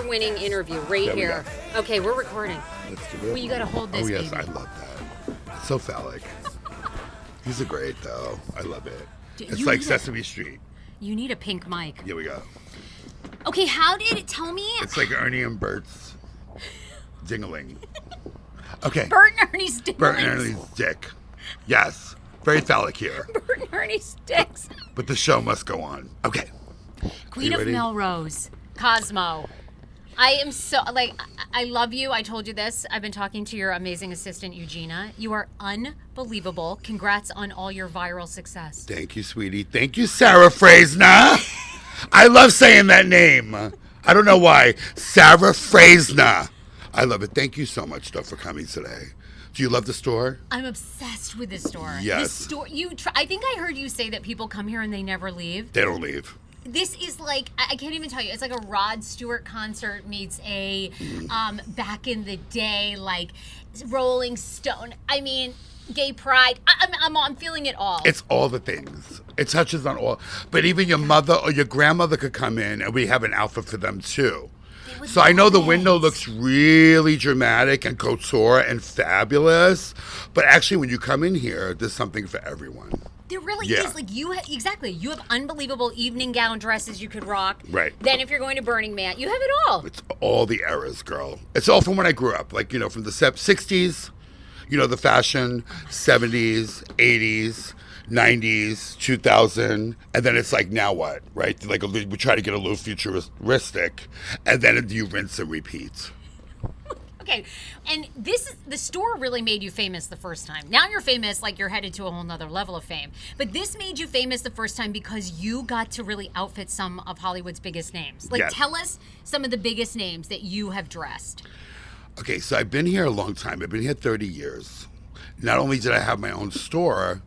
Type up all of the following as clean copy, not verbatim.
Oscar-winning interview right here. Okay, we're recording. Let's do it. Well, you got to hold this, yes, baby. I love that. It's so phallic. These are great, though. I love it. It's like Sesame Street. You need a pink mic. Here we go. Okay, how did it tell me? It's like Ernie and Bert's dingling. Okay. Bert and Ernie's dicks. Bert and Ernie's dick. Yes. Very phallic here. Bert and Ernie's dicks. But the show must go on. Okay. Queen of Melrose. Cosmo. I am so, I love you. I told you this. I've been talking to your amazing assistant, Eugenia. You are unbelievable. Congrats on all your viral success. Thank you, sweetie. Thank you, Sarah Fraser. I love saying that name. I don't know why. Sarah Fraser. I love it. Thank you so much, though, for coming today. Do you love the store? I'm obsessed with this store. Yes. This store, I think I heard you say that people come here and they never leave. They don't leave. This is like, I can't even tell you, it's like a Rod Stewart concert meets a back in the day, like Rolling Stone. I mean, gay pride. I'm feeling it all. It's all the things. It touches on all. But even your mother or your grandmother could come in and we have an outfit for them too. So I know the window looks really dramatic and couture and fabulous, but actually when you come in here, there's something for everyone. There really is. Like you have unbelievable evening gown dresses you could rock. Right. Then if you're going to Burning Man, you have it all. It's all the eras, girl. It's all from when I grew up. Like, you know, from the 60s, you know, the fashion, 70s, 80s, 90s, 2000, and then it's like, now what, right? Like, we try to get a little futuristic, and then you rinse and repeat. Okay, and the store really made you famous the first time. Now you're famous, like you're headed to a whole nother level of fame. But this made you famous the first time because you got to really outfit some of Hollywood's biggest names. Like, tell us some of the biggest names that you have dressed. Okay, so I've been here a long time. I've been here 30 years. Not only did I have my own store,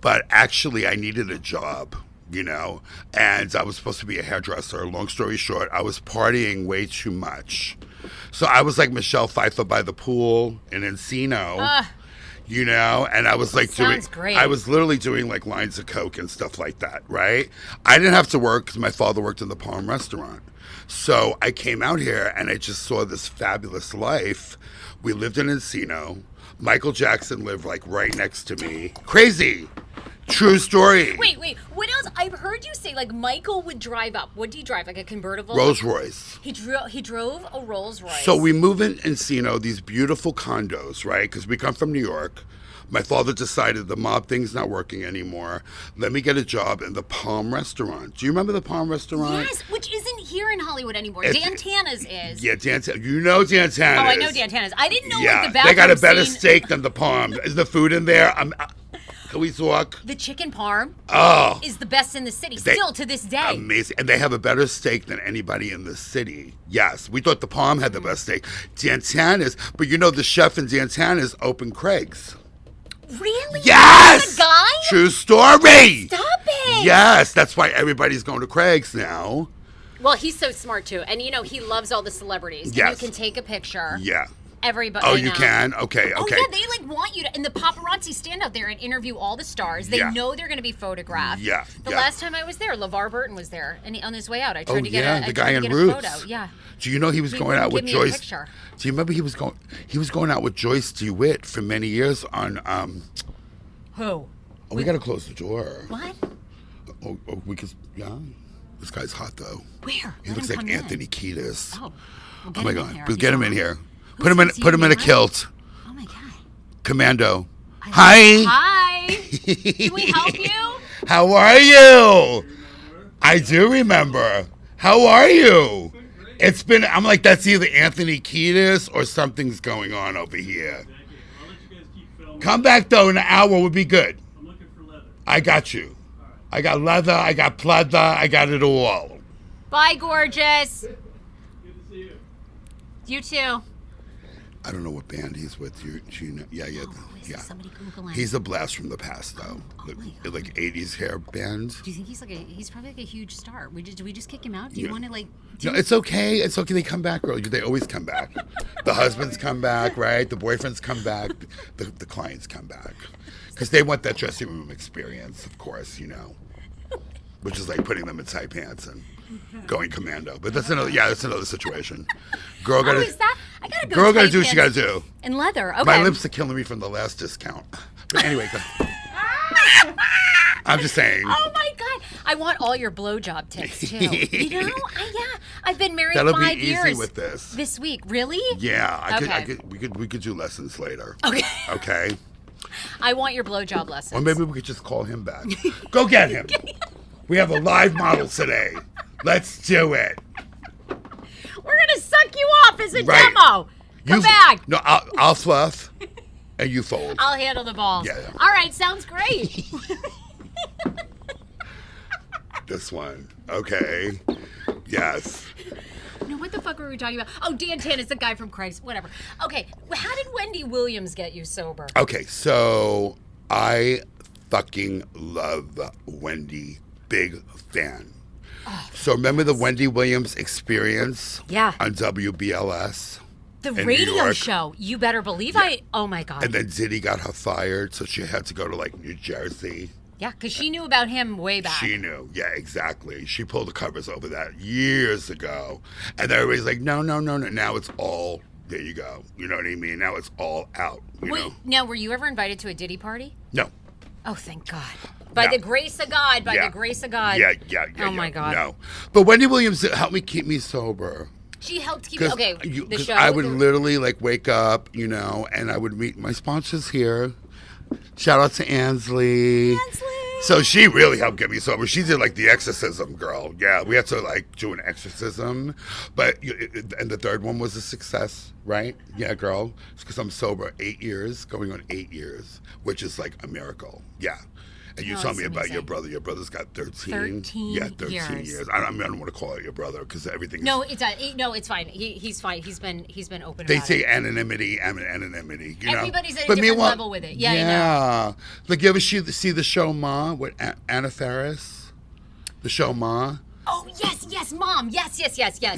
but actually I needed a job, you know, and I was supposed to be a hairdresser. Long story short, I was partying way too much. So I was like Michelle Pfeiffer by the pool in Encino, you know, and I was like great. I was literally doing like lines of Coke and stuff like that, right? I didn't have to work because my father worked in the Palm restaurant. So I came out here and I just saw this fabulous life. We lived in Encino. Michael Jackson lived like right next to me. Crazy. True story. Wait. What else? I've heard you say like Michael would drive up. What do you drive? Like a convertible? Rolls Royce. He drove a Rolls Royce. So we move in Encino, these beautiful condos, right? Because we come from New York. My father decided the mob thing's not working anymore. Let me get a job in the Palm restaurant. Do you remember the Palm restaurant? Yes, which isn't here in Hollywood anymore. Dan Tana's is. Yeah, Dan Tana's. You know Dan Tana's. Oh, I know Dan Tana's. I didn't know like the bathroom they got a better scene. steak than the Palm. Is the food in there? Can we talk? The chicken parm is the best in the city, still to this day. Amazing. And they have a better steak than anybody in the city. Yes. We thought the Palm had the best steak. Dan Tana's, but you know the chef in Dan Tana's opened Craig's. Really? Yes! The guy? True story! Stop it! Yes, that's why everybody's going to Craig's now. Well, he's so smart too. And you know, he loves all the celebrities. Yes. And you can take a picture. Yeah. Everybody. Oh, you can? Okay. Oh, yeah, they like want you to, and the paparazzi stand out there and interview all the stars. They know they're going to be photographed. Yeah. The last time I was there, LeVar Burton was there, and on his way out, I tried to get a the guy in get Roots. a photo. Yeah. Do you know he was going out with Joyce? Do you remember he was going out with Joyce DeWitt for many years on Who? Oh, we got to close the door. What? Oh, we could. Yeah. This guy's hot though. Where? He looks like Anthony Kiedis. Oh. Oh my God! We'll get him in here. Put him in a kilt. Oh my God. Commando. Hi. Hi. Can we help you? How are you? I do remember. How are you? It's been. I'm like, that's either Anthony Kiedis or something's going on over here. Come back though in an hour would be good. I'm looking for leather. I got you. I got leather. I got pleather. I got it all. Bye, gorgeous. Good to see you. You too. I don't know what band he's with. You know? Yeah. Somebody Googling. He's a blast from the past, though. Like 80s hair band. Do you think he's probably like a huge star? Do we just kick him out? Do you want to like? No, it's okay. It's okay. They come back, girl. They always come back. The husbands come back, right? The boyfriends come back. The clients come back because they want that dressing room experience, of course. You know. which is like putting them in tight pants and going commando. But that's another situation. Girl Oh, is that? I gotta go. girl gotta tight do what she pants gotta do. And leather. Okay. My lips are killing me from the last discount. But anyway, go. I'm just saying. Oh my God! I want all your blowjob tips too. You know, I've been married That'll 5 be years. easy with this. This week, really? Yeah, Okay. we could do lessons later. Okay. Okay. I want your blowjob lessons. Or maybe we could just call him back. Go get him. We have a live model today. Let's do it. We're gonna suck you off as a Right. demo. Come back. No, I'll fluff, and you fold. I'll handle the balls. Yeah. All right, sounds great. This one. Okay. Yes. No, what the fuck were we talking about? Oh, Dan Tan is the guy from Craig's. Whatever. Okay, how did Wendy Williams get you sober? Okay, so I fucking love Wendy. Big fan. So remember the Wendy Williams experience? Yeah. On WBLS? The in New radio York. show. You better believe oh my God. And then Diddy got her fired, so she had to go to like New Jersey. Yeah, because she knew about him way back. She knew. Yeah, exactly. She pulled the covers over that years ago. And everybody's like, no. Now it's all, there you go. You know what I mean? Now it's all out, you know? Now, were you ever invited to a Diddy party? No. Oh, thank God. By No. the grace of God, Yeah. the grace of God. Yeah. Oh, my God. No. But Wendy Williams helped me keep me sober. She helped keep the 'Cause show. I would literally like wake up, you know, and I would meet my sponsors here. Shout out to Ansley. Ansley. So she really helped get me sober. She did like the exorcism, girl. Yeah, we had to like do an exorcism, and the third one was a success, right? Yeah, girl. It's because I'm sober 8 years, going on 8 years, which is like a miracle. Yeah. And you Oh, told it's me about amazing. your brother. Your brother's got 13. 13 Yeah, 13 years. years. I don't want to call it your brother because everything. No, it's fine. He's fine. He's been open They about say it. anonymity. You know? Everybody's at a But different meanwhile- level with it. Yeah, I know. Yeah. Like, you ever see the show Ma with Anna Faris? The show Ma? Oh, yes, Mom. Yes.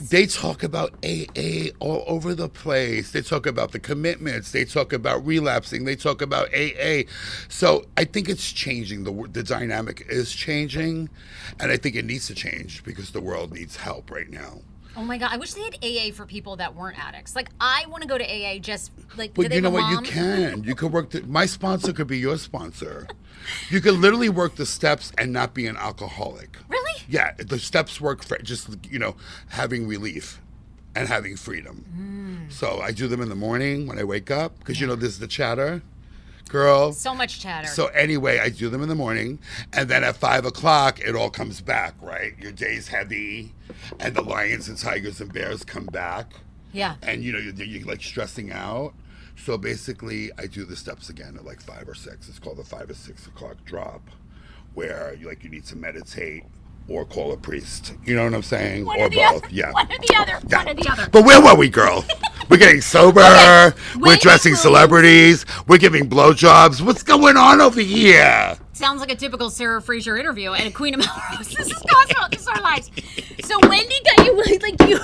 They talk about AA all over the place. They talk about the commitments. They talk about relapsing. They talk about AA. So I think it's changing. The dynamic is changing. And I think it needs to change because the world needs help right now. Oh my God, I wish they had AA for people that weren't addicts. Like, I want to go to AA just like. do But they you know have a what? You mom? can. You could work. My sponsor could be your sponsor. You could literally work the steps and not be an alcoholic. Really? Yeah, the steps work for just, you know, having relief and having freedom. So I do them in the morning when I wake up because, you know, there's the chatter. Girl. So much chatter. So anyway, I do them in the morning, and then at 5 o'clock, it all comes back, right? Your day's heavy, and the lions and tigers and bears come back. Yeah. And, you know, you're like stressing out. So basically, I do the steps again at like 5 or 6. It's called the 5 or 6 o'clock drop, where you need to meditate or call a priest. You know what I'm saying? One or or the both. other. Yeah. One or the other. Yeah. One or the other. But where were we, girl? We're getting sober. Okay. We're Wendy dressing Williams. celebrities. We're giving blowjobs. What's going on over here? Sounds like a typical Sarah Fraser interview and a Queen of Melrose. This is Cosmo. This is our lives. So Wendy got you like you.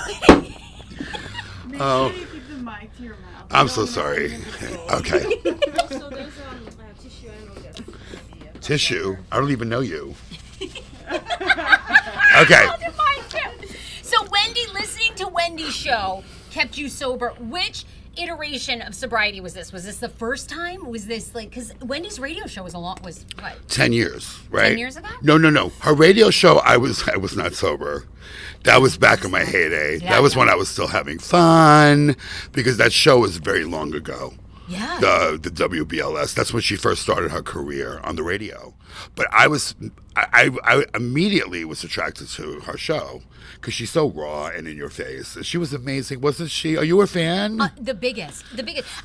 Make Oh. sure you keep the mic to your mouth. I'm You so don't sorry. wanna control. Okay. So there's tissue and all that. Tissue. I don't even know you. Okay. So Wendy, listening to Wendy's show kept you sober. Which iteration of sobriety was this? Was this the first time? Was this like, because Wendy's radio show was what? 10 years, right? 10 years ago? No. Her radio show, I was not sober. That was back in my heyday. Yeah, That was yeah. when I was still having fun because that show was very long ago. Yeah. The WBLS. That's when she first started her career on the radio. But I immediately was attracted to her show because she's so raw and in your face. She was amazing, wasn't she? Are you a fan? The biggest.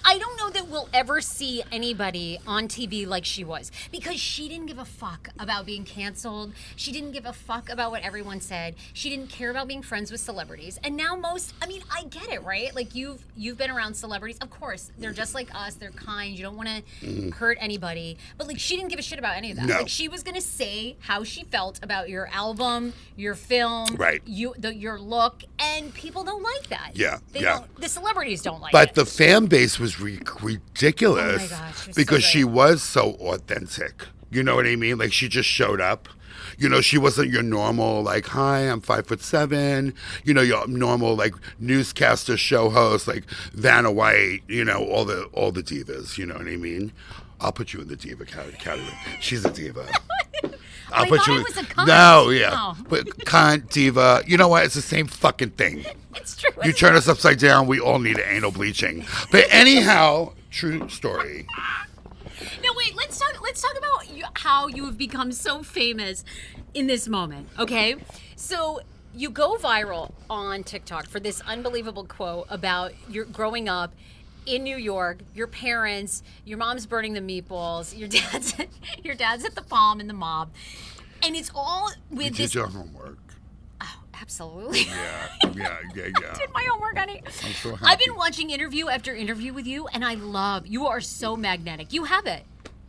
I don't know that we'll ever see anybody on TV like she was because she didn't give a fuck about being canceled. She didn't give a fuck about what everyone said. She didn't care about being friends with celebrities. And now I get it, right? Like you've been around celebrities. Of course, they're just like us. They're kind. You don't want to hurt anybody. But like she didn't give a shit about any of that. No. Like she was going to say how she felt about your album, your film, Right. your look, and people don't like that. Yeah, They yeah. don't. The celebrities don't like But it. the fan base was ridiculous Oh my gosh, she was because so she great. was so authentic. You know what I mean? Like she just showed up. You know, she wasn't your normal, like, hi, I'm 5'7", you know, your normal, like, newscaster show host, like Vanna White, you know, all the divas, you know what I mean? I'll put you in the diva category. She's a diva. I thought it was a cunt. No, yeah. Oh. But cunt, diva, you know what? It's the same fucking thing. It's true. You turn us upside down, we all need anal bleaching. But anyhow, true story. No, wait. Let's talk about how you have become so famous in this moment. Okay, so you go viral on TikTok for this unbelievable quote about your growing up in New York. Your parents, your mom's burning the meatballs. Your dad's at the Palm in the mob, and it's all with You this. did your homework. Absolutely. Yeah. Did my homework, honey. I'm so happy. I've been watching interview after interview with you, and I love you. Are so magnetic. You have it.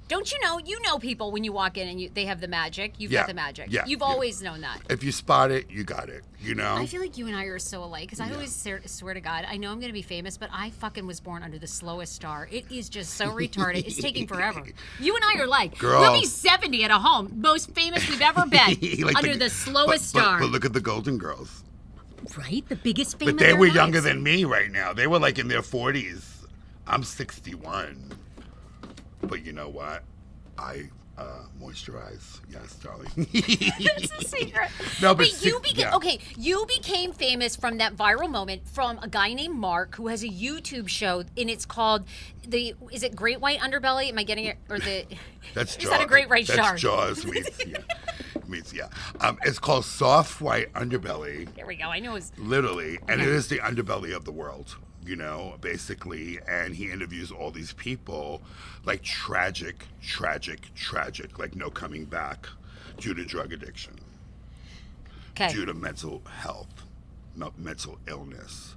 Don't you know? You know people when you walk in and they have the magic. You've got the magic. Yeah. You've always known that. If you spot it, you got it. You know? I feel like you and I are so alike because I always swear to God, I know I'm going to be famous, but I fucking was born under the slowest star. It is just so retarded. It's taking forever. You and I are like, Girl. we'll be 70 at a home. Most famous we've ever been Like under the slowest star. But look at the Golden Girls. Right? The biggest fame But of they their were lives. younger than me right now. They were like in their 40s. I'm 61. But you know what? I moisturize. Yes, darling. That's a secret. No, but you became yeah. okay. You became famous from that viral moment from a guy named Mark who has a YouTube show and it's called Is it Great White Underbelly? Am I getting it or the? That's Is that a great white shark? That's Jaws meets yeah. It's called Soft White Underbelly. There we go. I know it's Literally, and it is the underbelly of the world. You know, basically, and he interviews all these people, like tragic, like no coming back due to drug addiction, due to mental health, mental illness.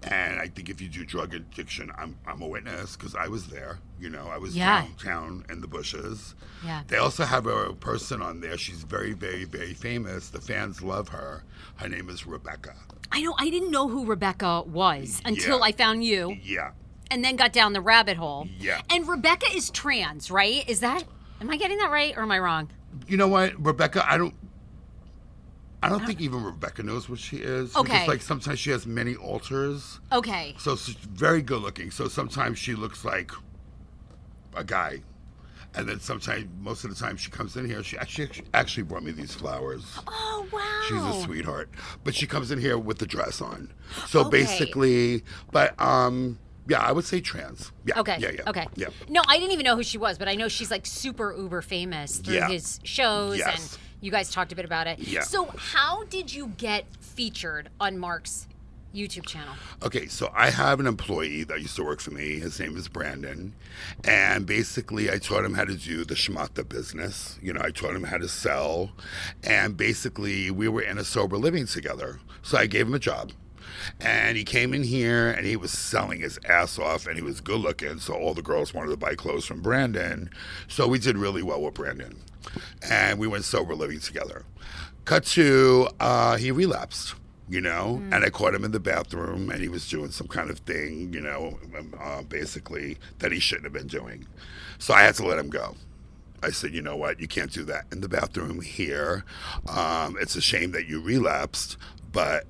And I think if you do drug addiction, I'm a witness because I was there. You know, I was downtown in the bushes. Yeah. They also have a person on there. She's very, very, very famous. The fans love her. Her name is Rebecca. I know. I didn't know who Rebecca was until Yeah. I found you. Yeah. And then got down the rabbit hole. Yeah. And Rebecca is trans, right? Am I getting that right or am I wrong? You know what, Rebecca? I don't think even Rebecca knows what she is. Okay. Because, like, sometimes she has many alters. Okay. So she's very good looking. So sometimes she looks like a guy. And then most of the time she comes in here, she actually brought me these flowers. Oh, wow. She's a sweetheart. But she comes in here with the dress on. So Okay. basically, but, yeah, I would say trans. Yeah. Okay. Yeah. Okay. Yeah. No, I didn't even know who she was, but I know she's like super uber famous through Yeah. his shows, Yes. and you guys talked a bit about it. Yeah. So how did you get featured on Mark's YouTube channel? Okay, so I have an employee that used to work for me. His name is Brandon. And basically, I taught him how to do the schmata business. You know, I taught him how to sell. And basically, we were in a sober living together. So I gave him a job. And he came in here and he was selling his ass off and he was good looking. So all the girls wanted to buy clothes from Brandon. So we did really well with Brandon. And we went sober living together. Cut to, he relapsed. You know, and I caught him in the bathroom and he was doing some kind of thing, you know, basically that he shouldn't have been doing. So I had to let him go. I said, you know what, you can't do that in the bathroom here. It's a shame that you relapsed, but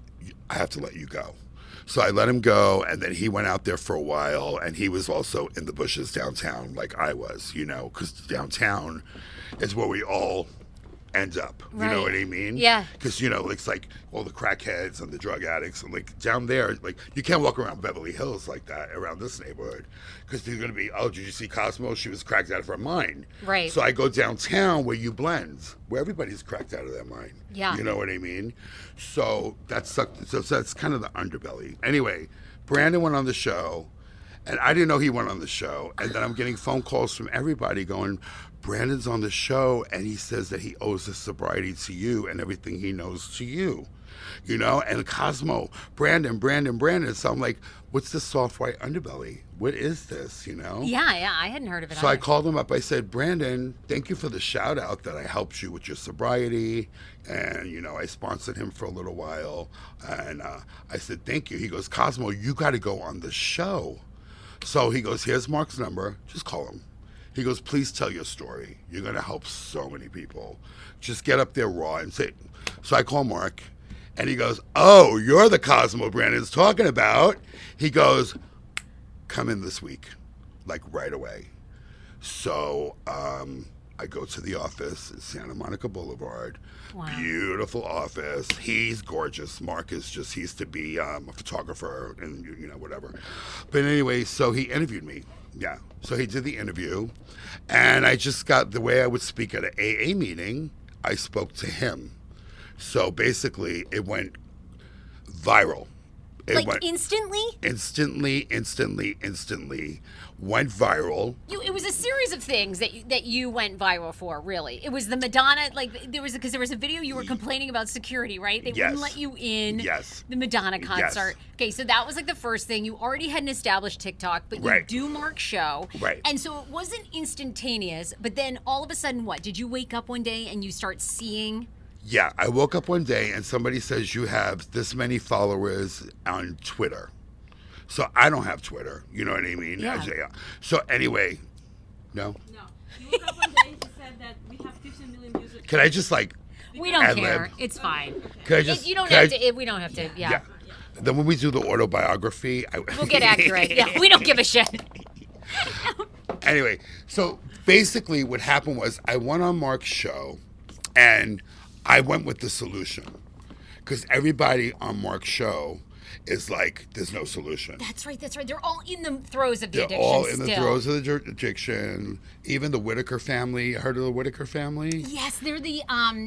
I have to let you go. So I let him go, and then he went out there for a while, and he was also in the bushes downtown like I was, you know, because downtown is where we all end up. You know what I mean? Yeah. Because, you know, it's like all the crackheads and the drug addicts, and like down there, like you can't walk around Beverly Hills like that around this neighborhood because they're going to be, oh, did you see Cosmo? She was cracked out of her mind. Right. So I go downtown where you blend, where everybody's cracked out of their mind. Yeah. You know what I mean? So that's kind of the underbelly. Anyway, Brandon went on the show. And I didn't know he went on the show. And then I'm getting phone calls from everybody going, Brandon's on the show, and he says that he owes his sobriety to you and everything he knows to you. You know? And Cosmo, Brandon. So I'm like, what's the Soft White Underbelly? What is this, you know? Yeah, I hadn't heard of it. So I called him up. I said, Brandon, thank you for the shout out that I helped you with your sobriety. And, you know, I sponsored him for a little while. And I said, thank you. He goes, Cosmo, you got to go on the show. So he goes, here's Mark's number. Just call him. He goes, please tell your story. You're going to help so many people. Just get up there raw and say. So I call Mark, and he goes, oh, you're the Cosmo Brandon's talking about. He goes, come in this week, like right away. So I go to the office at Santa Monica Boulevard. Wow. Beautiful office. He's gorgeous. Mark is just, he used to be a photographer and, whatever. But anyway, so he interviewed me. Yeah. So he did the interview. And I just got the way I would speak at an AA meeting, I spoke to him. So basically, it went viral. It went instantly? Instantly went viral. It was a series of things that you went viral for, really. It was the Madonna, because there was a video you were complaining about security, right? They wouldn't let you in the Madonna concert. Yes. Okay, so that was like the first thing. You already had an established TikTok, but you do Mark's show. Right. And so it wasn't instantaneous, but then all of a sudden, what? Did you wake up one day and you start seeing... Yeah, I woke up one day and somebody says you have this many followers on Twitter. So I don't have Twitter, you know what I mean? Yeah. So anyway, no? No. You woke up one day and said that we have 15 million views. Can I just We don't ad-lib? care. It's fine. Can I just... You don't have to... We don't have to... Yeah. Then when we do the autobiography... We'll get accurate. Yeah, we don't give a shit. Anyway, so basically what happened was I went on Mark's show and I went with the solution. Because everybody on Mark's show is like, there's no solution. That's right. They're all in the throes of the addiction. They're all in the throes of the addiction. Even the Whitaker family. Heard of the Whitaker family? Yes, they're the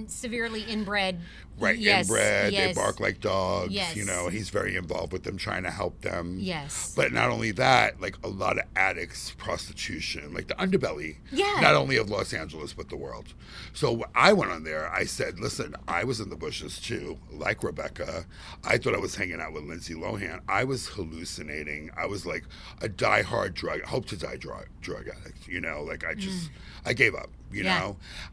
severely inbred. Right, yes, inbred. yes. They bark like dogs. Yes. He's very involved with them, trying to help them. Yes. But not only that, like a lot of addicts, prostitution, like the underbelly. Yeah. Not only of Los Angeles, but the world. So I went on there. I said, listen, I was in the bushes too, like Rebecca. I thought I was hanging out with Lindsay Lohan. I was hallucinating. I was like a diehard hope to die drug addict. I gave up.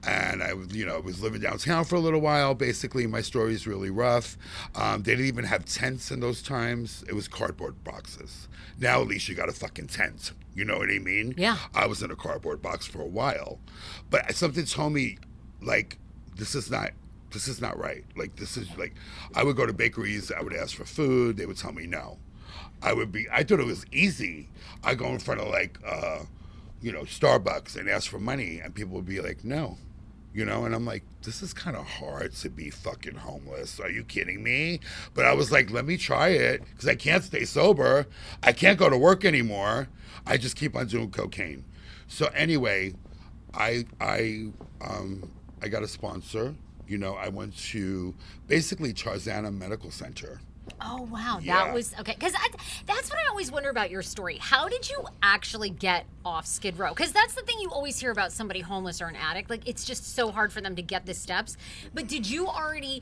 And I was living downtown for a little while. Basically, my story is really rough. They didn't even have tents in those times. It was cardboard boxes. Now at least you got a fucking tent. You know what I mean? Yeah. I was in a cardboard box for a while, but something told me, like, this is not right. Like, this is like, I would go to bakeries. I would ask for food. They would tell me no. I thought it was easy. I go in front of Starbucks and ask for money, and people would be like, no, and I'm like, this is kind of hard to be fucking homeless. Are you kidding me? But I was like, let me try it, because I can't stay sober. I can't go to work anymore. I just keep on doing cocaine. So anyway, I got a sponsor. I went to basically Tarzana Medical Center. Oh, wow. Yeah. That was, okay. Because that's what I always wonder about your story. How did you actually get off Skid Row? Because that's the thing you always hear about somebody homeless or an addict. Like, it's just so hard for them to get the steps. But did you kind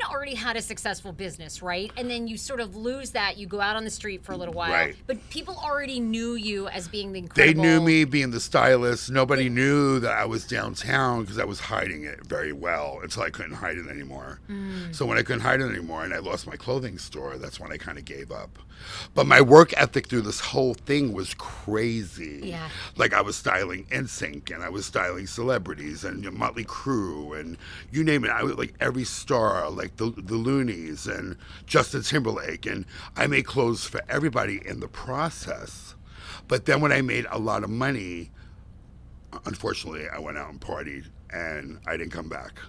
of already had a successful business, right? And then you sort of lose that. You go out on the street for a little while. Right. But people already knew you as being the incredible... They knew me being the stylist. Nobody knew that I was downtown because I was hiding it very well until I couldn't hide it anymore. So when I couldn't hide it anymore and I lost my clothing store, that's when I kind of gave up. But my work ethic through this whole thing was crazy. Yeah. Like, I was styling NSYNC and I was styling celebrities and Motley Crue and you name it. I was like every star, like the Loonies and Justin Timberlake, and I made clothes for everybody in the process. But then when I made a lot of money, unfortunately, I went out and partied and I didn't come back.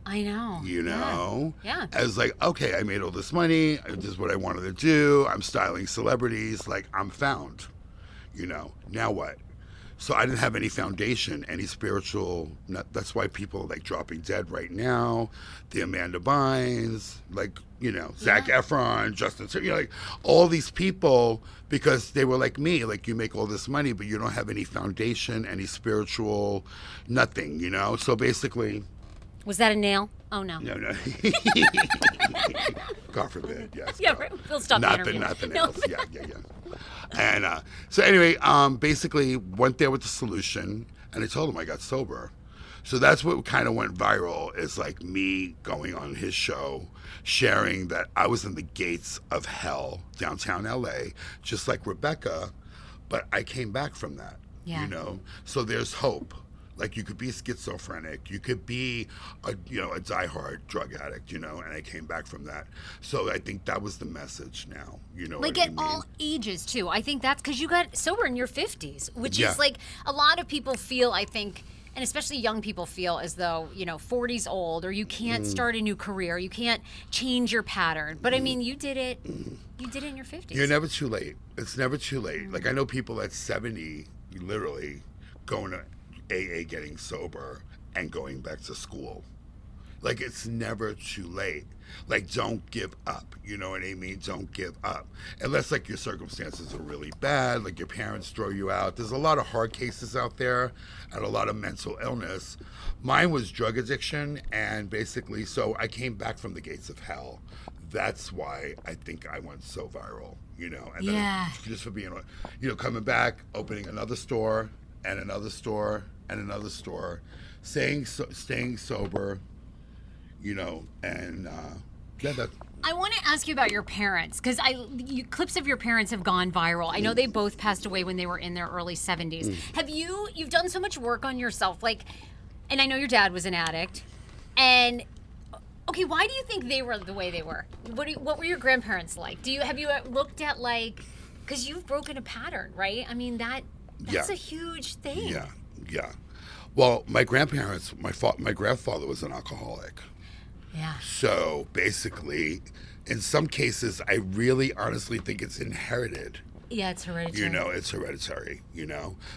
I know. Yeah. I was like, okay, I made all this money. This is what I wanted to do. I'm styling celebrities. Like, I'm found. Now what? So I didn't have any foundation, any spiritual. That's why people are like dropping dead right now. The Amanda Bynes, Zac Efron, Justin, like all these people, because they were like me. Like, you make all this money, but you don't have any foundation, any spiritual, nothing. So basically. Was that a nail? Oh, no. No. God forbid, yes. Yeah, no. we'll stop the interview. Not the nails. No. Yeah. And so anyway, basically went there with the solution, and I told him I got sober. So that's what kind of went viral, is like me going on his show, sharing that I was in the gates of hell, downtown LA, just like Rebecca, but I came back from that. Yeah. You know, so there's hope. Like you could be schizophrenic, you could be a diehard drug addict, and I came back from that. So I think that was the message now, Like what I at mean? all ages too. I think that's because you got sober in your 50s, which Yeah. is like a lot of people feel, I think, and especially young people feel as though, 40's old, or you can't start a new career, you can't change your pattern. But I mean, you did it. You did it in your 50s. You're never too late. It's never too late. Like I know people at 70, literally going to AA, getting sober, and going back to school. Like it's never too late. Like don't give up. You know what I mean? Don't give up. Unless like your circumstances are really bad, like your parents throw you out. There's a lot of hard cases out there and a lot of mental illness. Mine was drug addiction, and basically so I came back from the gates of hell. That's why I think I went so viral, and then Yeah. just for being, coming back, opening another store and another store and another store, staying sober, and that. I want to ask you about your parents, because clips of your parents have gone viral. I know they both passed away when they were in their early 70s. Have you've done so much work on yourself, and I know your dad was an addict, and okay, why do you think they were the way they were? What were your grandparents like? Have you looked at because you've broken a pattern, right? I mean that's a huge thing. Yeah. Well, my grandparents, my grandfather was an alcoholic. Yeah. So basically, in some cases, I really honestly think it's inherited. Yeah, it's hereditary. It's hereditary,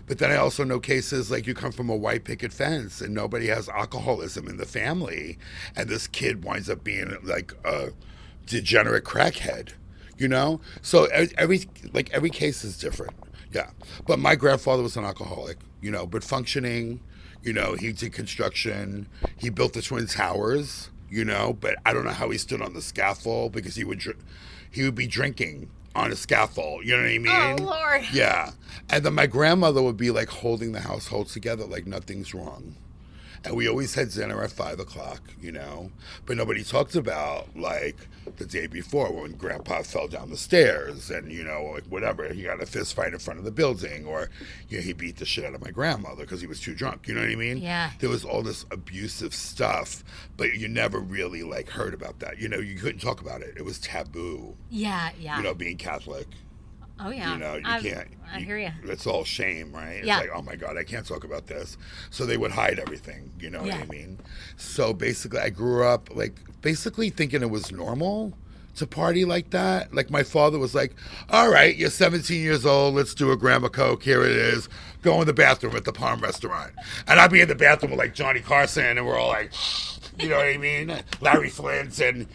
But then I also know cases like you come from a white picket fence and nobody has alcoholism in the family, and this kid winds up being like a degenerate crackhead, So every case is different. Yeah. But my grandfather was an alcoholic, but functioning, he did construction. He built the Twin Towers, but I don't know how he stood on the scaffold because he would be drinking on a scaffold, you know what I mean? Oh, Lord. Yeah. And then my grandmother would be like holding the household together like nothing's wrong. And we always had dinner at 5 o'clock, but nobody talked about like the day before when Grandpa fell down the stairs and, like whatever, he got a fist fight in front of the building, or he beat the shit out of my grandmother because he was too drunk. You know what I mean? Yeah. There was all this abusive stuff, but you never really like heard about that. You couldn't talk about it. It was taboo. Yeah. Being Catholic. Oh yeah. You can't. I hear you. It's all shame, right? It's Yeah. like, oh my God, I can't talk about this. So they would hide everything. You know what Yeah. I mean? So basically, I grew up basically thinking it was normal to party like that. Like my father was like, all right, you're 17 years old. Let's do a gram of Coke. Here it is. Go in the bathroom at the Palm restaurant. And I'd be in the bathroom with like Johnny Carson, and we're all like, you know what I mean? Larry Flint, and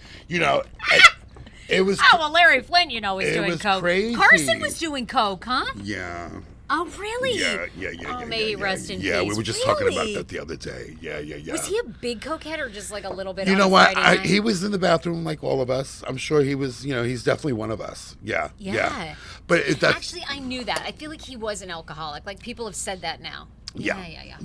it was. Oh, well, Larry Flint, was It doing was coke. crazy. Carson was doing coke, huh? Yeah. Oh, really? Yeah. Oh, may he rest in Yeah, peace. we were just talking about Really? that the other day. Yeah. Was he a big cokehead or just like a little bit? You on know a what? Friday night? He was in the bathroom like all of us. I'm sure he was. He's definitely one of us. Yeah. Yeah. But that's Actually, I knew that. I feel like he was an alcoholic. Like people have said that now. yeah. Yeah.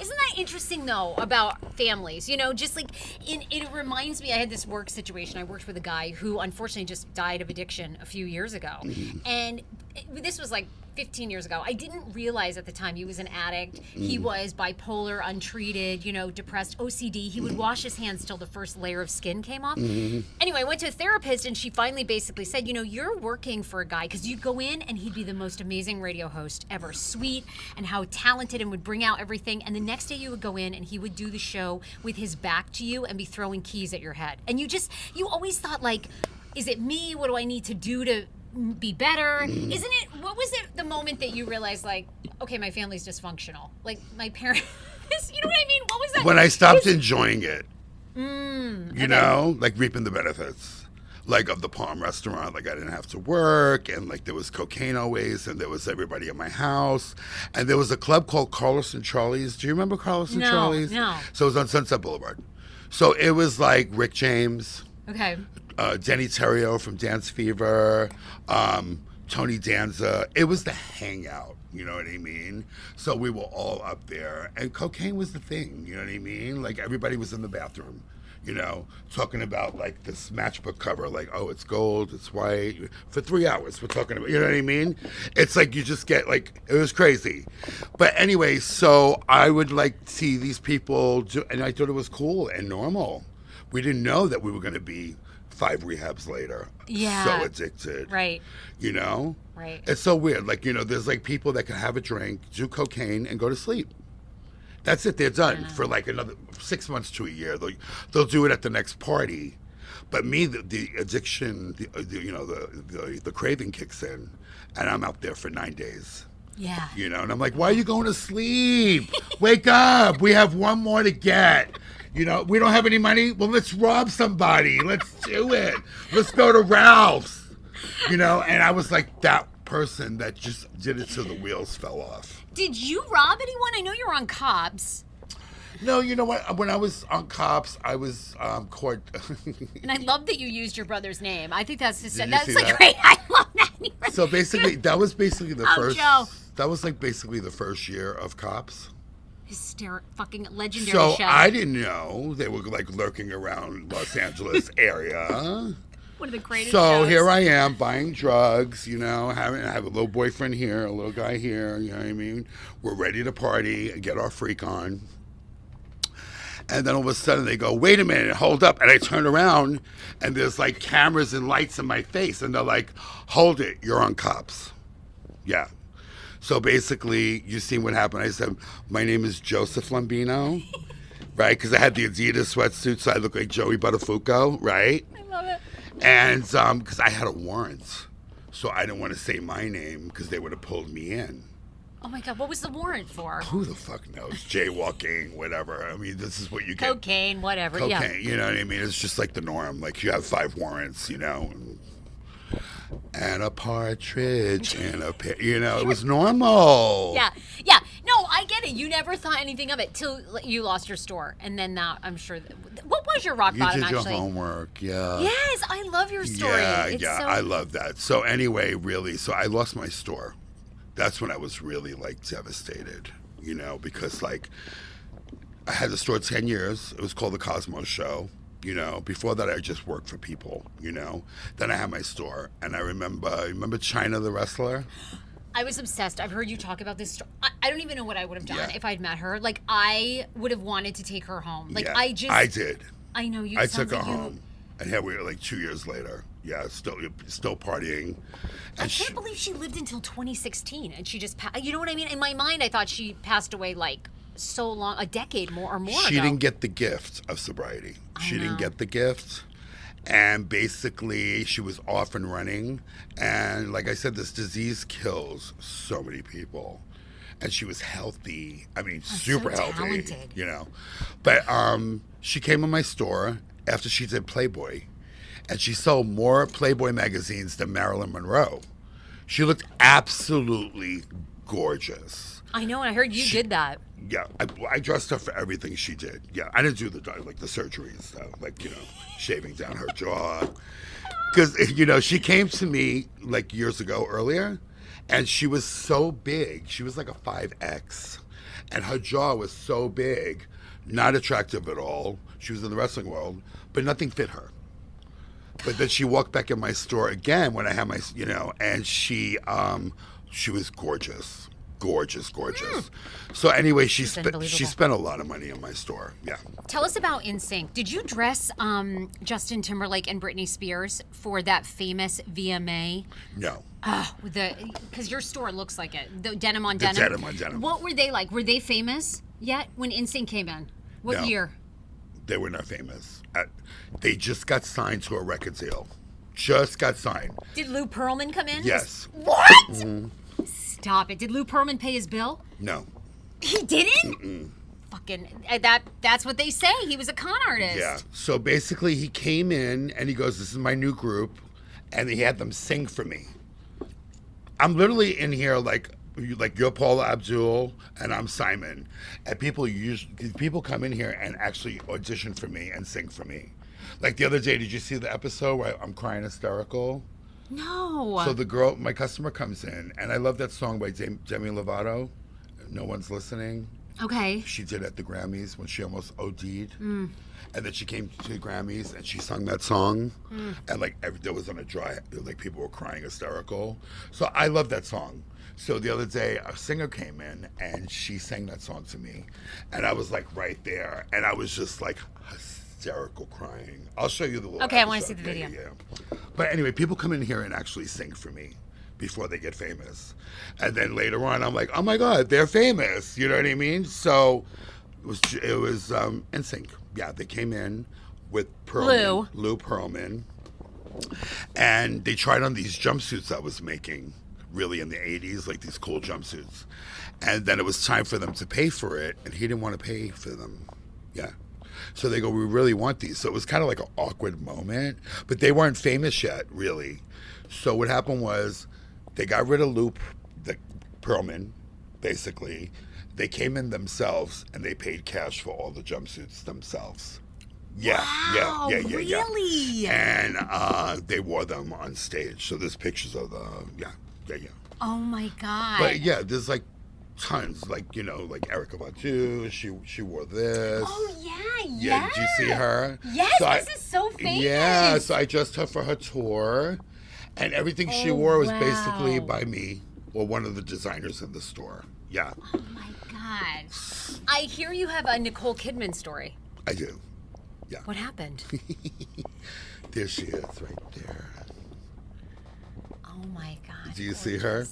Isn't that interesting though about families? Just like it reminds me. I had this work situation. I worked with a guy who unfortunately just died of addiction a few years ago, and this was like 15 years ago. I didn't realize at the time he was an addict. He was bipolar, untreated, depressed, OCD. He would wash his hands till the first layer of skin came off. Anyway, I went to a therapist and she finally basically said, you're working for a guy, because you'd go in and he'd be the most amazing radio host ever, sweet and how talented, and would bring out everything. And the next day you would go in and he would do the show with his back to you and be throwing keys at your head. And you always thought like, is it me? What do I need to do to be better? What was it the moment that you realized like, okay, my family's dysfunctional, like my parents, you know what I mean? What was that? when I stopped enjoying it. Like reaping the benefits, like of the Palm restaurant. Like I didn't have to work, and like there was cocaine always, and there was everybody at my house, and there was a club called Carlos and Charlie's. Do you remember Carlos and Charlie's? No. So it was on Sunset Boulevard. So it was like Rick James, Okay. Denny Terrio from Dance Fever, Tony Danza. It was the hangout, you know what I mean? So we were all up there, and cocaine was the thing, you know what I mean? Like everybody was in the bathroom, You know, talking about like this matchbook cover, like, oh, it's gold, it's white. For 3 hours, we're talking about, you know what I mean? It's like you just get like, it was crazy. But anyway, so I would like see these people do, and I thought it was cool and normal. We didn't know that we were going to be 5 rehabs later. Yeah. So addicted. Right. You know? Right. It's so weird. Like, you know, there's like people that can have a drink, do cocaine, and go to sleep. That's it. They're done for like another 6 months to a year. They'll do it at the next party. But me, the addiction, the craving kicks in, and I'm out there for 9 days. Yeah. You know, and I'm like, why are you going to sleep? Wake up. We have one more to get. You know, we don't have any money. Well, let's rob somebody. Let's do it. Let's go to Ralph's. You know, and I was like that person that just did it so the wheels fell off. Did you rob anyone? I know you were on Cops. No, you know what? When I was on Cops, I was caught. And I love that you used your brother's name. I think that's Did you that's see like that? great. I love that. So basically, that was basically the Oh, first. Joe. That was like basically the first year of Cops. Fucking legendary So show. I didn't know they were like lurking around Los Angeles area. One of the greatest So shows. here I am buying drugs, you know, I have a little boyfriend here, a little guy here, you know what I mean? We're ready to party and get our freak on. And then all of a sudden they go, wait a minute, hold up. And I turn around and there's like cameras and lights in my face. And they're like, hold it, you're on Cops. Yeah. So basically, you see what happened. I said, my name is Joseph Lombino, right? Because I had the Adidas sweatsuit, so I look like Joey Buttafuoco, right? I love it. And because I had a warrant, so I didn't want to say my name because they would have pulled me in. Oh my God, what was the warrant for? Who the fuck knows? Jaywalking, whatever. I mean, this is what you get. Cocaine, whatever. Cocaine, Yeah. you know what I mean? It's just like the norm. Like you have 5 warrants, you know, and a partridge and a you know, it was normal. Yeah, yeah. No, I get it. You never thought anything of it till you lost your store, and then now I'm sure. What was your rock You bottom did your actually? homework, yeah. Yes, I love your story. Yeah, It's yeah, so- I love that. So anyway, really, so I lost my store. That's when I was really like devastated, you know, because like I had the store 10 years. It was called the Cosmo Show. You know, before that I just worked for people, you know. Then I had my store, and I remember China the wrestler? I was obsessed. I've heard you talk about this story. I don't even know what I would have done Yeah. if I'd met her. Like, I would have wanted to take her home. Like, Yeah, I just. I did. I know you. I sounds took her like you- home, and here we were like 2 years later. Yeah, still partying. I And can't believe she lived until 2016 and she just passed. You know what I mean? In my mind, I thought she passed away like so long, a decade more or more she ago. didn't get the gift of sobriety. She know. didn't get the gift. And basically, she was off and running. And like I said, this disease kills so many people. And she was healthy. I mean, super so healthy. talented. You know. But she came in my store after she did Playboy. And she sold more Playboy magazines than Marilyn Monroe. She looked absolutely gorgeous. I know, and I heard you did that. Yeah, I dressed her for everything she did. Yeah, I didn't do the surgeries though, like, you know, shaving down her jaw. Because, you know, she came to me like years ago earlier, and she was so big. She was like a 5X, and her jaw was so big, not attractive at all. She was in the wrestling world, but nothing fit her. But then she walked back in my store again when I had my, you know, and she was gorgeous. Gorgeous. So anyway, she unbelievable. spent a lot of money in my store. Yeah. Tell us about NSYNC. Did you dress Justin Timberlake and Britney Spears for that famous VMA? No. Because your store looks like it. The denim on The denim. denim on denim. What were they like? Were they famous yet when NSYNC came in? What No. year? They were not famous. They just got signed to a record deal. Just got signed. Did Lou Pearlman come in? Yes. What? Stop it. Did Lou Pearlman pay his bill? No. He didn't? Fucking, that's what they say. He was a con artist. Yeah. So basically, he came in and he goes, "This is my new group," and he had them sing for me. I'm literally in here like you're Paula Abdul and I'm Simon, and people come in here and actually audition for me and sing for me. Like the other day, did you see the episode where I'm crying hysterical? No. So my customer comes in, and I love that song by Demi Lovato, "No One's Listening." Okay. She did at the Grammys when she almost OD'd. And then she came to the Grammys and she sung that song. And like there was on a dry, like people were crying hysterical. So I love that song. So the other day a singer came in and she sang that song to me. And I was like right there. And I was just like hysterical crying. I'll show you the little Okay, I want to see episode. the video. Yeah. But anyway, people come in here and actually sing for me before they get famous. And then later on, I'm like, oh my God, they're famous. You know what I mean? So it was NSYNC. Yeah, they came in with Pearlman, Lou Pearlman. And they tried on these jumpsuits I was making, really in the 80s, like these cool jumpsuits. And then it was time for them to pay for it, and he didn't want to pay for them. Yeah. So they go, we really want these. So it was kind of like an awkward moment, but they weren't famous yet, really. So what happened was they got rid of the Pearlman, basically. They came in themselves and they paid cash for all the jumpsuits themselves. Yeah, Wow, yeah. really? And they wore them on stage. So there's pictures of yeah. Oh my God. But yeah, there's like tons, like like Erykah Badu. She wore this. Oh yeah. Yeah, did you see her? Yes, So this is so famous. Yeah, so I dressed her for her tour, and everything she wore was basically wow. by me or one of the designers in the store. Yeah, Oh my God. I hear you have a Nicole Kidman story. I do. Yeah, What happened? there she is, right there. Oh my God. Do you see her?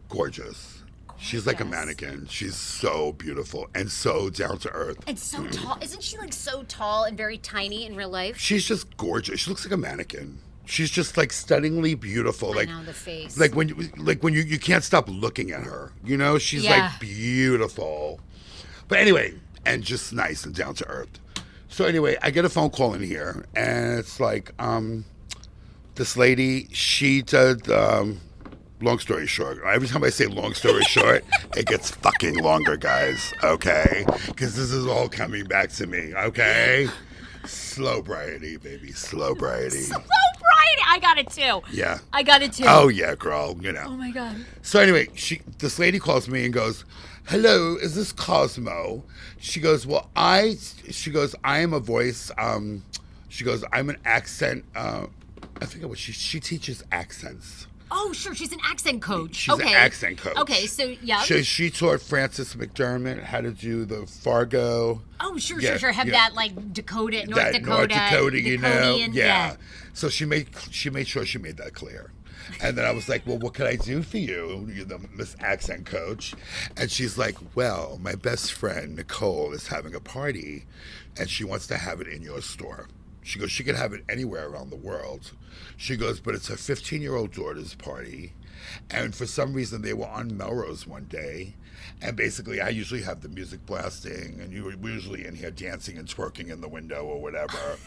Gorgeous. She's like a Gorgeous. mannequin. She's so beautiful and so down to earth. And so tall. Isn't she like so tall and very tiny in real life? She's just gorgeous. She looks like a mannequin. She's just like stunningly beautiful. Like I know the face. Like when you can't stop looking at her. She's Yeah. like beautiful. But anyway, and just nice and down to earth. So anyway, I get a phone call in here, and it's like, this lady, she did, long story short. Every time I say long story short, it gets fucking longer, guys, okay? Because this is all coming back to me, okay? Sobriety, baby, sobriety. So bright. I got it too. Yeah. I got it too. Oh, yeah, girl, Oh my God. So anyway, this lady calls me and goes, hello, is this Cosmo? She goes, I am a voice. She goes, I'm an accent. I forget what she teaches accents. Oh, sure. She's an accent coach. She's an accent coach. Okay, so yeah. She taught Frances McDermott how to do the Fargo. Oh, sure. Have yeah. that like Dakota, North That Dakota. North Dakota, Dakotaian, yeah. So she made sure she made that clear. And then I was like, well, what can I do for you, Miss Accent Coach? And she's like, well, my best friend, Nicole, is having a party, and she wants to have it in your store. She goes, she could have it anywhere around the world. She goes, but it's her 15-year-old daughter's party. And for some reason, they were on Melrose one day. And basically, I usually have the music blasting, and we're usually in here dancing and twerking in the window or whatever.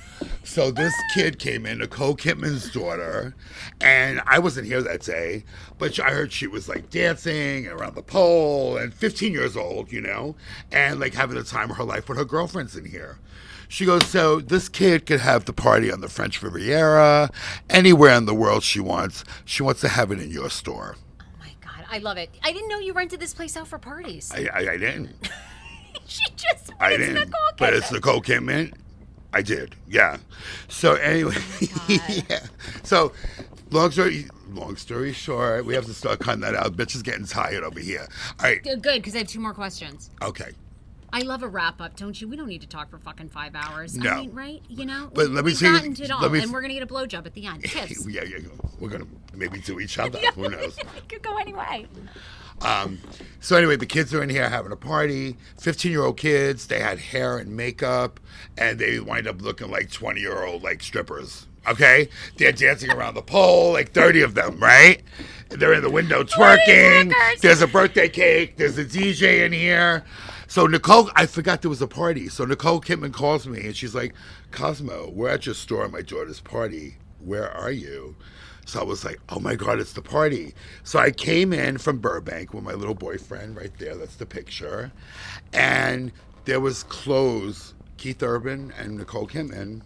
So this kid came in, Nicole Kidman's daughter, and I wasn't here that day, but I heard she was like dancing around the pole, and 15 years old, and like having the time of her life with her girlfriends in here. She goes, so this kid could have the party on the French Riviera, anywhere in the world she wants. She wants to have it in your store. Oh my God, I love it. I didn't know you rented this place out for parties. I didn't. She just. I it's didn't. Nicole But Kidman. it's Nicole Kidman. I did. Yeah. So anyway, yeah. So long story short, we have to start cutting that out. Bitch is getting tired over here. All right. Good, because I have 2 more questions. Okay. I love a wrap up, don't you? We don't need to talk for fucking 5 hours. No. I mean, right? But let me We've tell you- gotten it all, let me- and we're gonna get a blowjob at the end. Tips. Yeah. We're gonna maybe do each other. Who knows? It could go anyway. So anyway, the kids are in here having a party. 15-year-old kids. They had hair and makeup, and they wind up looking like 20-year-old like strippers. Okay, they're dancing around the pole, like 30 of them, right? They're in the window twerking. twerkers. There's a birthday cake. There's a DJ in here. So Nicole, I forgot there was a party. So Nicole Kidman calls me and she's like, Cosmo, we're at your store at my daughter's party. Where are you? So I was like, oh my God, it's the party. So I came in from Burbank with my little boyfriend right there. That's the picture. And there was clothes, Keith Urban and Nicole Kidman.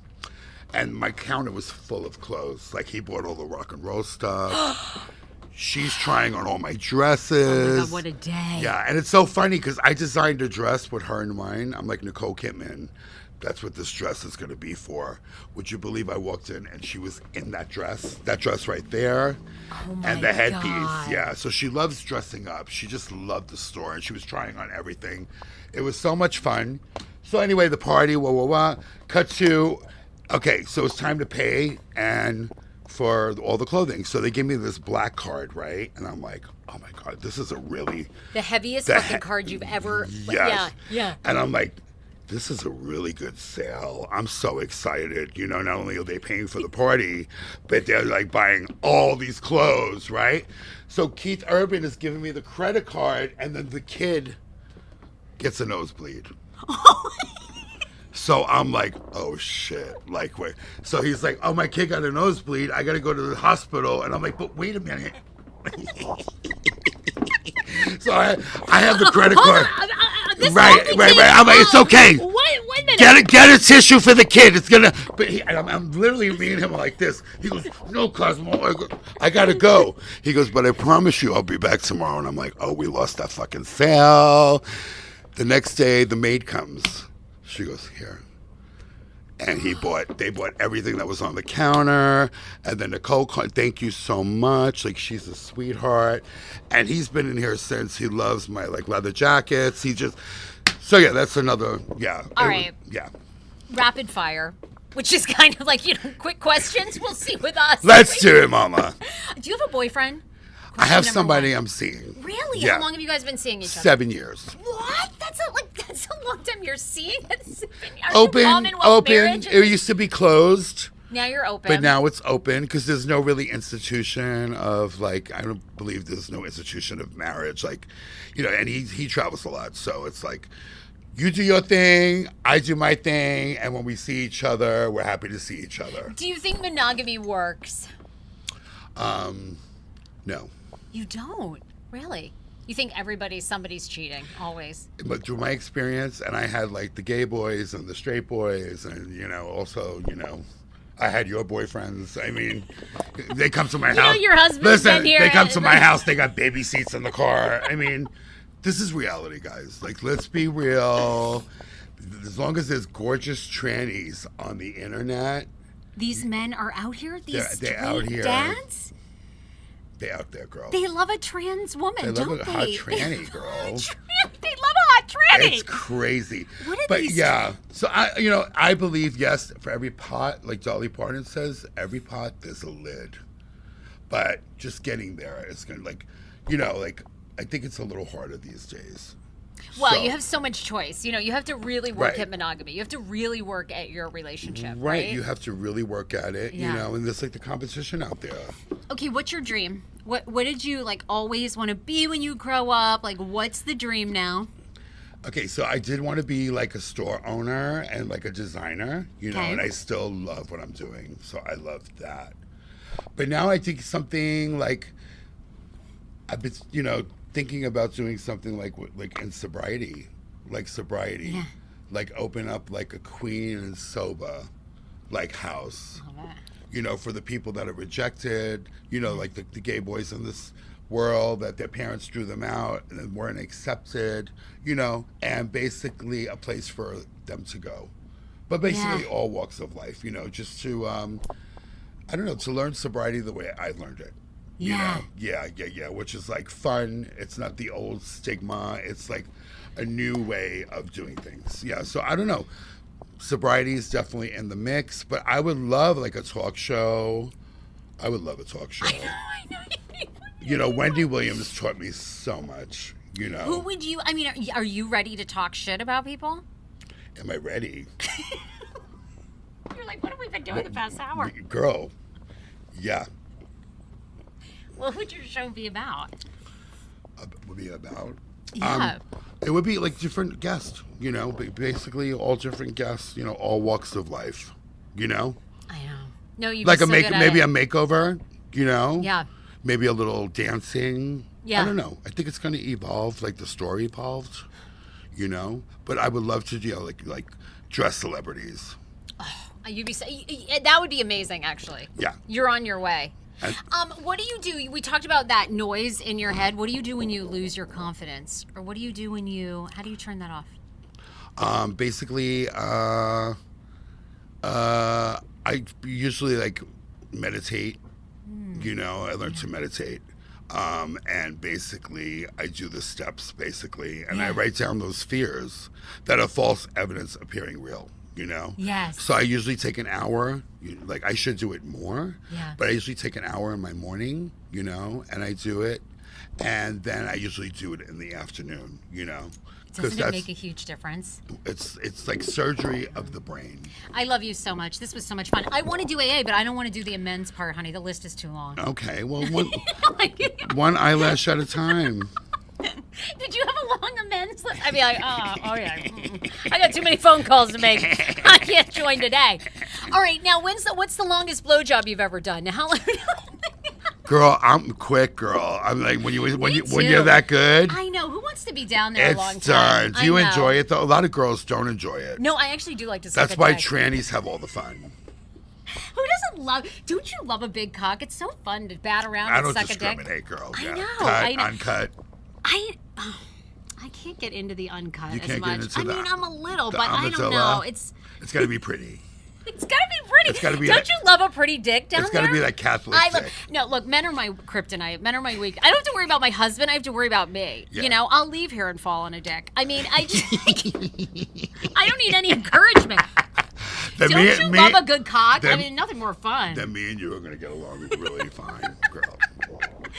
And my counter was full of clothes. Like he bought all the rock and roll stuff. she's trying on all my Oh dresses. my God, what a day. Yeah, and it's so funny because I designed a dress with her in mind. I'm like, Nicole Kidman, that's what this dress is going to be for. Would you believe I walked in and she was in that dress right there, Oh my and the headpiece. God. Yeah, so she loves dressing up. She just loved the store, and she was trying on everything. It was so much fun. So anyway, the party, cut to, okay, so it's time to pay and for all the clothing. So they give me this black card, right? And I'm like, oh my God, this is a really The heaviest The fucking card you've ever. yes. Yeah. And I'm like, this is a really good sale. I'm so excited. You know, not only are they paying for the party, but they're like buying all these clothes, right? So Keith Urban is giving me the credit card, and then the kid gets a nosebleed. So I'm like, oh shit. Like, wait. So he's like, oh, my kid got a nosebleed. I got to go to the hospital. And I'm like, but wait a minute. So I have the credit card. Right. I'm like, it's okay. One minute. Get a tissue for the kid. It's gonna. But I'm literally me and him like this. He goes, no, Cosmo, I gotta go. He goes, but I promise you, I'll be back tomorrow. And I'm like, oh, we lost that fucking sale. The next day, the maid comes. She goes, here. And they bought everything that was on the counter. And then Nicole, thank you so much. Like, she's a sweetheart. And he's been in here since. He loves my, like, leather jackets. So yeah, that's another, yeah. All right. Yeah. Rapid fire, which is kind of like, quick questions. We'll see with us. Let's do it, mama. Do you have a boyfriend? I have Question number somebody one. I'm seeing. Really? Yeah. How long have you guys been seeing each other? 7 years. What? That's a long time you're seeing. Are you Open. Commonwealth marriage? It used to be closed. Now you're open. But now it's open because there's no really institution of, like, I don't believe there's no institution of marriage. Like, you know, and he travels a lot. So it's like, you do your thing, I do my thing. And when we see each other, we're happy to see each other. Do you think monogamy works? No. You don't? Really? You think somebody's cheating, always? But through my experience, and I had, like, the gay boys and the straight boys, and, you know, also, you know, I had your boyfriends. I mean, they come to my house. Your husband's Listen, been here. they come to my house. They got baby seats in the car. I mean, this is reality, guys. Like, let's be real. As long as there's gorgeous trannies on the internet. These men are out here? These They're out straight here. dads? They out there, girl. They love a trans woman, They don't love a they? hot tranny, girl. They love a hot tranny. It's crazy. What are But these- yeah, so I believe, yes, for every pot, like Dolly Parton says, every pot there's a lid. But just getting there is gonna, like, like, I think it's a little harder these days. Well, So- you have so much choice. You have to really work Right. at monogamy. You have to really work at your relationship, Right, right? you have to really work at it, Yeah. and there's, like, the competition out there. Okay, what's your dream? What did you, like, always want to be when you grow up? Like, what's the dream now? Okay, so I did want to be, like, a store owner and, like, a designer, Okay. and I still love what I'm doing, so I love that. But now I think something, like, I've been, thinking about doing something like in sobriety, Yeah. like open up like a Queen and Soba, like house, for the people that are rejected, like the gay boys in this world that their parents drew them out and weren't accepted, and basically a place for them to go, but basically Yeah. all walks of life, just to, I don't know, to learn sobriety the way I learned it. Yeah. Yeah, which is like fun. It's not the old stigma. It's like a new way of doing things. Yeah, so I don't know. Sobriety is definitely in the mix, but I would love like a talk show. I would love a talk show. I know. Wendy Williams taught me so much, Who would you, are you ready to talk shit about people? Am I ready? You're like, what have we been doing the past hour? Girl, yeah. What would your show be about? Would be about? Yeah. It would be like different guests, basically all different guests, all walks of life, I know. No, you like so maybe a makeover, Yeah. maybe a little dancing. Yeah. I don't know. I think it's going to evolve, like the story evolved, But I would love to do like dress celebrities. That would be amazing, actually. Yeah. You're on your way. What do you do? We talked about that noise in your head. What do you do when you lose your confidence? Or what do you do how do you turn that off? Basically, I usually like meditate. You know, I learned to meditate. And basically, I do the steps, basically, and I write down those fears that are false evidence appearing real, you know? Yes. So I usually take an hour, like I should do it more, Yeah. but I usually take an hour in my morning, you know, and I do it. And then I usually do it in the afternoon, you know? Doesn't it make a huge difference? It's like surgery of the brain. I love you so much. This was so much fun. I want to do AA, but I don't want to do the amends part, honey. The list is too long. Okay, well, one eyelash at a time. Did you have a long amends list? I'd be like, oh yeah. I got too many phone calls to make. I can't join today. All right, now what's the longest blowjob you've ever done? Now, how long? Girl, I'm quick, girl. I'm like when you're that good. I know. Who wants to be down there a long It's time? done. Do you enjoy it though? A lot of girls don't enjoy it. No, I actually do like to suck That's a why dick. trannies have all the fun. Who doesn't love? Don't you love a big cock? It's so fun to bat around I and don't suck a dick. discriminate, girl. I Yeah. know, Cut, I know. uncut. I can't get into the uncut You as can't much. get into I mean, the- I'm a little, the but I don't armadillo. know. It's got to be pretty. gotta be pretty. It's gotta be Don't like- you love a pretty dick down It's there? got to be like Catholic I love. dick. No, look, men are my kryptonite. Men are my weak. I don't have to worry about my husband. I have to worry about me. Yeah. You know, I'll leave here and fall on a dick. I mean, I just, I don't need any encouragement. Then Don't you love a good cock? I then- mean, nothing more fun. Then me and you are going to get along really fine, girl.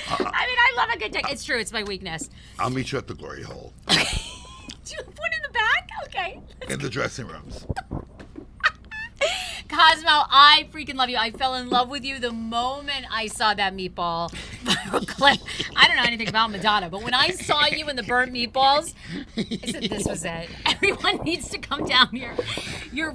I mean, I love a good dick. It's true. It's my weakness. I'll meet you at the glory hole Do you have one in the back? Okay. in the dressing rooms. Cosmo, I freaking love you. I fell in love with you the moment I saw that meatball clip. I don't know anything about Madonna, but when I saw you in the burnt meatballs, I said this was it. Everyone needs to come down here. You're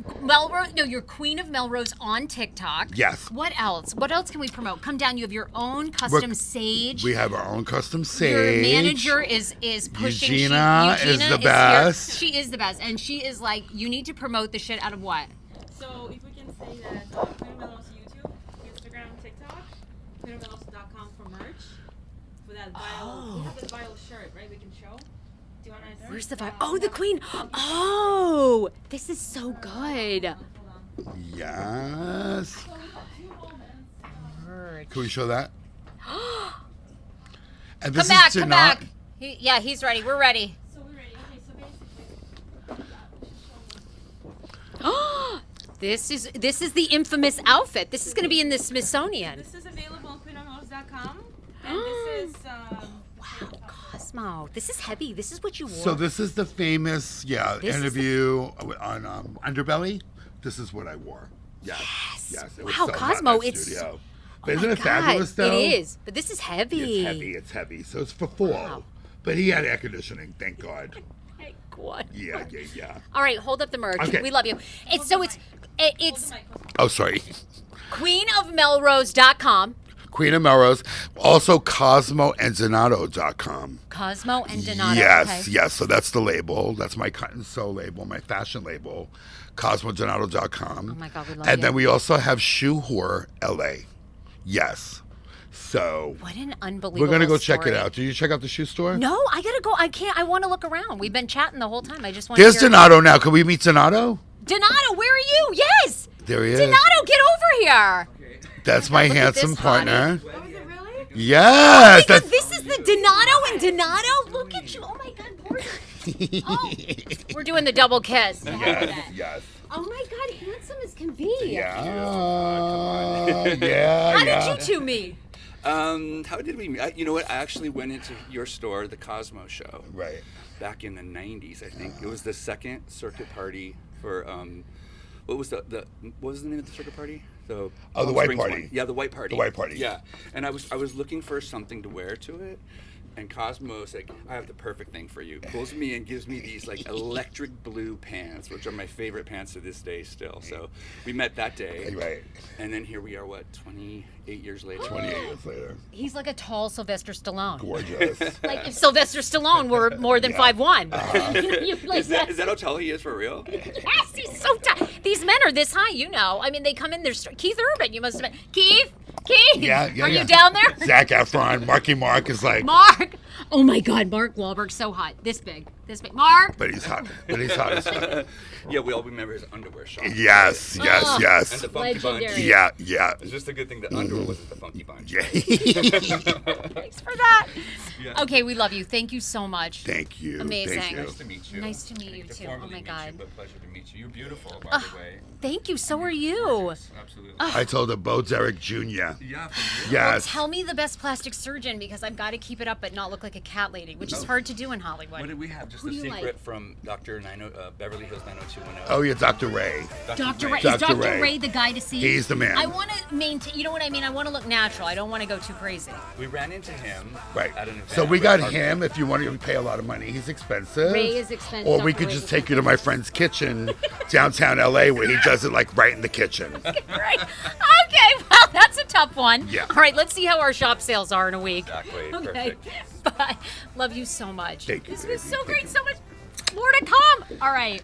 Queen of Melrose on TikTok. Yes. What else? What else can we promote? Come down. You have your own custom sage. We have our own custom sage. Your manager is pushing. Eugenia is the here. best. She is the best, and she is like, you need to promote the shit out of what? So if we can say that Queen of Melrose YouTube, Instagram, TikTok, queenofmelrose.com for merch. For that vinyl, we have the vinyl shirt, right? We can show. Do you want to? Where's the vibe? Oh, the queen. Oh, this is so good. Hold on. Yes. Merch. Can we show that? And Come back, come back. He's ready. We're ready. So we're ready. Okay, so basically, This is the infamous outfit. This is going to be in the Smithsonian. this is available on queenofmelrose.com, and this is Wow, Cosmo. This is heavy. This is what you wore. So this is the famous, This is interview on Underbelly. This is what I wore. Yes. It was Wow, so hot in Cosmo, that it's- studio. Oh But isn't my it fabulous, God, though? It is. But this is heavy. It's heavy. So it's for fall. But he had air conditioning, thank God. Thank God. Yeah. All right, hold up the merch. Okay. We love you. It's Oh, sorry. queenofmelrose.com. Queen of Melrose. Also CosmoandDonato.com. Cosmo and Donato. Yes. Okay. So that's the label. That's my cut and sew label, my fashion label. CosmoDonato.com. Oh my God, we love And you. then we also have Shoe Whore LA. Yes. So What an unbelievable we're gonna go check story. it out. Did you check out the shoe store? No, I gotta go. I can't. I want to look around. We've been chatting the whole time. I just want There's to hear. Donato now. Can we meet Donato? Donato, where are you? Yes. There he is. Donato, get over here. That's my Look at handsome this, partner. Oh, is it really? Yes. Because this is the Donato and Donato. Look at you. Oh my God, poor. Oh, we're doing the double kiss. Yes. Oh my God, handsome as can be. Yeah. How did you two meet? How did we meet? You know what? I actually went into your store, the Cosmo Show, Right. back in the '90s. I think it was the second circuit party for what was what was the name of the circuit party? The Oh, the Palm White Springs Party. one. Yeah, the White Party. The White Party. Yeah, and I was looking for something to wear to it. And Cosmo's like, I have the perfect thing for you. Pulls me and gives me these like electric blue pants, which are my favorite pants to this day still. So we met that day. Right. And then here we are, what, 28 years later? 28 years later. He's like a tall Sylvester Stallone. Gorgeous. Like if Sylvester Stallone were more than 5'1". Is that how tall he is for real? Yes, he's so tall. These men are this high, you know. I mean, they come in. There's Keith Urban. You must have been Keith. Keith, Yeah, are you down there? Zac Efron, Marky Mark is like, Mark. Oh my God, Mark Wahlberg's so hot. This big. Mark. but he's hot. But he's hot as fuck. Yeah, we all remember his underwear shot. Yes, yes, Oh. And yes. the funky bunch. Legendary. Yeah, yeah. It's just a good thing the underwear wasn't the funky bunch. Yeah. Thanks for that. Yeah. Okay, we love you. Thank you so much. Thank you. Amazing. Thank you. Nice to meet you. Nice to meet I you think to too. Oh formally my meet God. You, but pleasure to meet you. You're beautiful, by the way. Thank you. So are you. Yes, absolutely. I told her Bo Derek Jr. Yeah, for you. Yes. Tell me the best plastic surgeon because I've got to keep it up but not look like a cat lady, which is hard to do in Hollywood. What did we have? Just Who a do you secret like? from Dr. Beverly Hills 90210. Oh, yeah, Dr. Ray. Dr. Ray. Is Dr. Dr. Ray. Ray the guy to see? He's the man. I want to maintain, you know what I mean? I want to look natural. I don't want to go too crazy. We ran into him Right. at an event. So we got with our- him. If you want to pay a lot of money, he's expensive. Ray is expensive. Or we Dr. could Ray just is take you to my friend's kitchen downtown LA where he does it like right in the kitchen. Right. Okay, well, that's a tough one. Yeah. All right, let's see how our shop sales are in a week. Exactly. Okay. Perfect. Bye. Love you so much. Thank you, This was baby. so Thank great. you. So much more to come. All right.